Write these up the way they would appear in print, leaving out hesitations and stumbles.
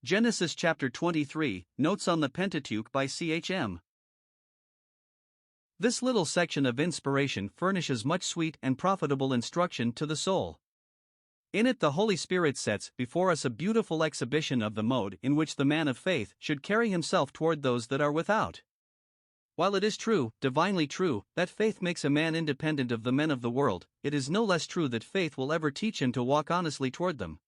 Genesis chapter 23, Notes on the Pentateuch by C.H.M. This little section of inspiration furnishes much sweet and profitable instruction to the soul. In it, the Holy Spirit sets before us a beautiful exhibition of the mode in which the man of faith should carry himself toward those that are without. While it is true, divinely true, that faith makes a man independent of the men of the world, it is no less true that faith will ever teach him to walk honestly toward them.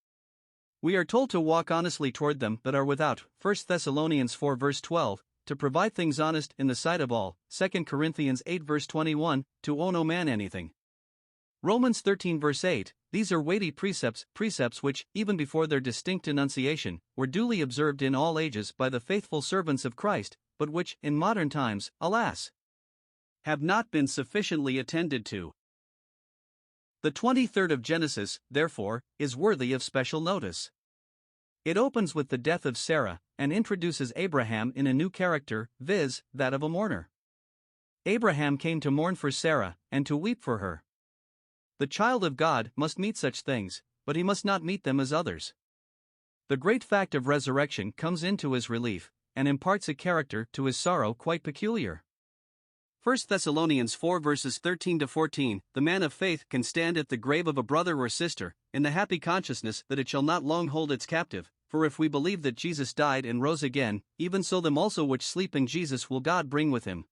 We are told to walk honestly toward them that are without, 1 Thessalonians 4 verse 12, to provide things honest in the sight of all, 2 Corinthians 8 verse 21, to owe no man anything. Romans 13 verse 8, these are weighty precepts which, even before their distinct enunciation, were duly observed in all ages by the faithful servants of Christ, but which, in modern times, alas, have not been sufficiently attended to. The 23rd of Genesis, therefore, is worthy of special notice. It opens with the death of Sarah, and introduces Abraham in a new character, viz., that of a mourner. Abraham came to mourn for Sarah, and to weep for her. The child of God must meet such things, but he must not meet them as others. The great fact of resurrection comes into his relief, and imparts a character to his sorrow quite peculiar. 1 Thessalonians 4 verses 13 to 14, the man of faith can stand at the grave of a brother or sister, in the happy consciousness that it shall not long hold its captive, for if we believe that Jesus died and rose again, even so them also which sleep in Jesus will God bring with him.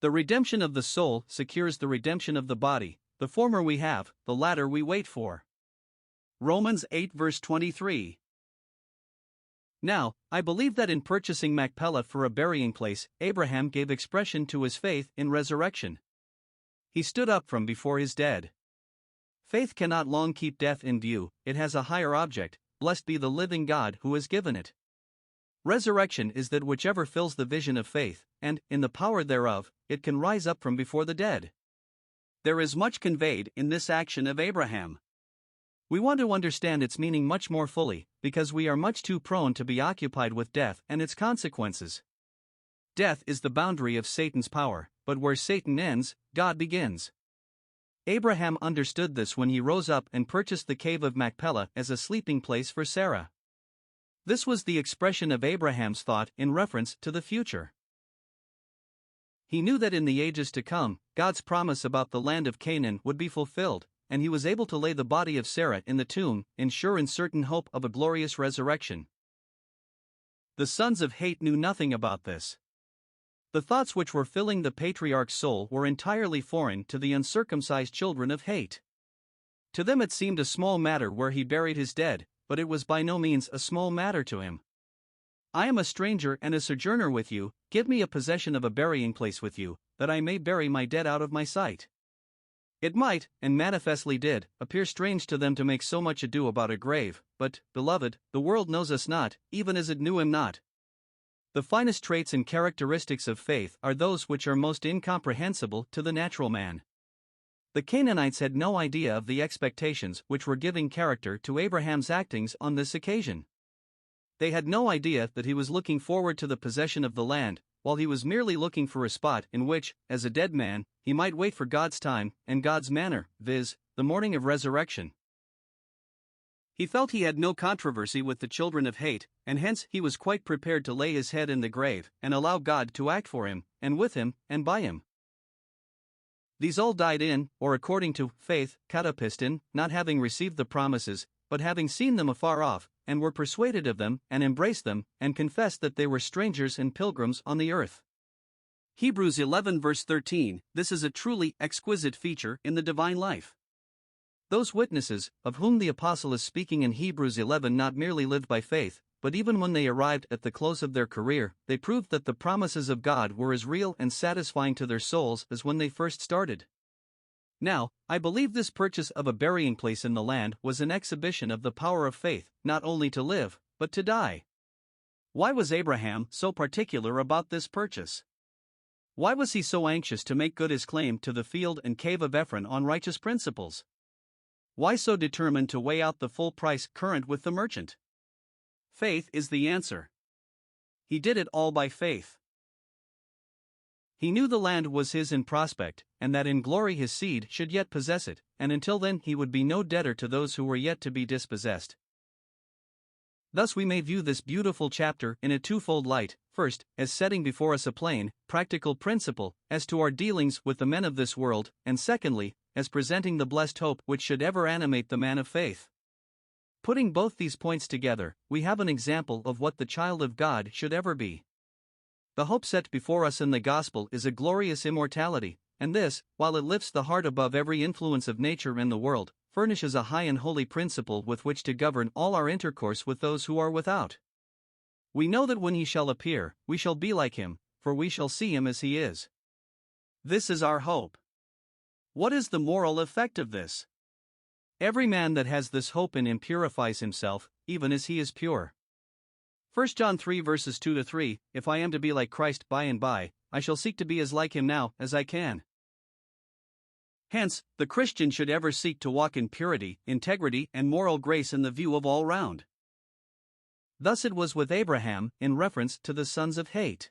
The redemption of the soul secures the redemption of the body, the former we have, the latter we wait for. Romans 8 verse 23. Now, I believe that in purchasing Machpelah for a burying place, Abraham gave expression to his faith in resurrection. He stood up from before his dead. Faith cannot long keep death in view, it has a higher object, blessed be the living God who has given it. Resurrection is that whichever fills the vision of faith, and, in the power thereof, it can rise up from before the dead. There is much conveyed in this action of Abraham. We want to understand its meaning much more fully, because we are much too prone to be occupied with death and its consequences. Death is the boundary of Satan's power, but where Satan ends, God begins. Abraham understood this when he rose up and purchased the cave of Machpelah as a sleeping place for Sarah. This was the expression of Abraham's thought in reference to the future. He knew that in the ages to come, God's promise about the land of Canaan would be fulfilled, and he was able to lay the body of Sarah in the tomb, in sure and certain hope of a glorious resurrection. The sons of Heth knew nothing about this. The thoughts which were filling the patriarch's soul were entirely foreign to the uncircumcised children of Heth. To them it seemed a small matter where he buried his dead, but it was by no means a small matter to him. I am a stranger and a sojourner with you, give me a possession of a burying place with you, that I may bury my dead out of my sight. It might, and manifestly did, appear strange to them to make so much ado about a grave, but, beloved, the world knows us not, even as it knew him not. The finest traits and characteristics of faith are those which are most incomprehensible to the natural man. The Canaanites had no idea of the expectations which were giving character to Abraham's actings on this occasion. They had no idea that he was looking forward to the possession of the land, while he was merely looking for a spot in which, as a dead man, he might wait for God's time and God's manner, viz., the morning of resurrection. He felt he had no controversy with the children of Heth, and hence he was quite prepared to lay his head in the grave and allow God to act for him, and with him, and by him. These all died in, or according to, faith, katapiston, not having received the promises, but having seen them afar off, and were persuaded of them, and embraced them, and confessed that they were strangers and pilgrims on the earth. Hebrews 11 verse 13, this is a truly exquisite feature in the divine life. Those witnesses, of whom the apostle is speaking in Hebrews 11, not merely lived by faith, but even when they arrived at the close of their career, they proved that the promises of God were as real and satisfying to their souls as when they first started. Now, I believe this purchase of a burying place in the land was an exhibition of the power of faith, not only to live, but to die. Why was Abraham so particular about this purchase? Why was he so anxious to make good his claim to the field and cave of Ephron on righteous principles? Why so determined to weigh out the full price current with the merchant? Faith is the answer. He did it all by faith. He knew the land was his in prospect, and that in glory his seed should yet possess it, and until then he would be no debtor to those who were yet to be dispossessed. Thus we may view this beautiful chapter in a twofold light: first, as setting before us a plain, practical principle as to our dealings with the men of this world, and secondly, as presenting the blessed hope which should ever animate the man of faith. Putting both these points together, we have an example of what the child of God should ever be. The hope set before us in the gospel is a glorious immortality, and this, while it lifts the heart above every influence of nature and the world, furnishes a high and holy principle with which to govern all our intercourse with those who are without. We know that when he shall appear, we shall be like him, for we shall see him as he is. This is our hope. What is the moral effect of this? Every man that has this hope in him purifies himself, even as he is pure. 1 John 3 verses 2-3, If I am to be like Christ by and by, I shall seek to be as like him now as I can. Hence, the Christian should ever seek to walk in purity, integrity, and moral grace in the view of all round. Thus it was with Abraham, in reference to the sons of Heth.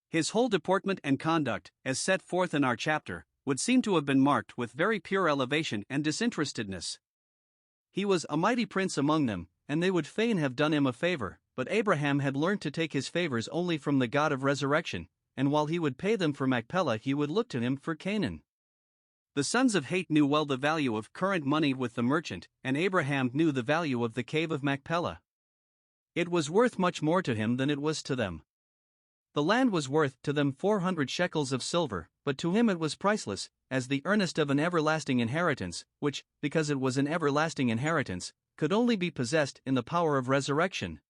His whole deportment and conduct, as set forth in our chapter, would seem to have been marked with very pure elevation and disinterestedness. He was a mighty prince among them, and they would fain have done him a favor, but Abraham had learnt to take his favors only from the God of resurrection, and while he would pay them for Machpelah, he would look to him for Canaan. The sons of Heth knew well the value of current money with the merchant, and Abraham knew the value of the cave of Machpelah. It was worth much more to him than it was to them. The land was worth to them 400 shekels of silver, but to him it was priceless, as the earnest of an everlasting inheritance, which, because it was an everlasting inheritance, could only be possessed in the power of resurrection.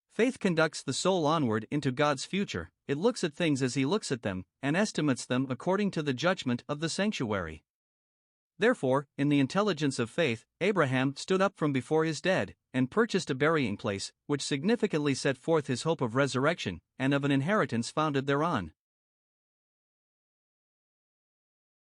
Faith conducts the soul onward into God's future. It looks at things as he looks at them, and estimates them according to the judgment of the sanctuary. Therefore, in the intelligence of faith, Abraham stood up from before his dead, and purchased a burying place, which significantly set forth his hope of resurrection, and of an inheritance founded thereon.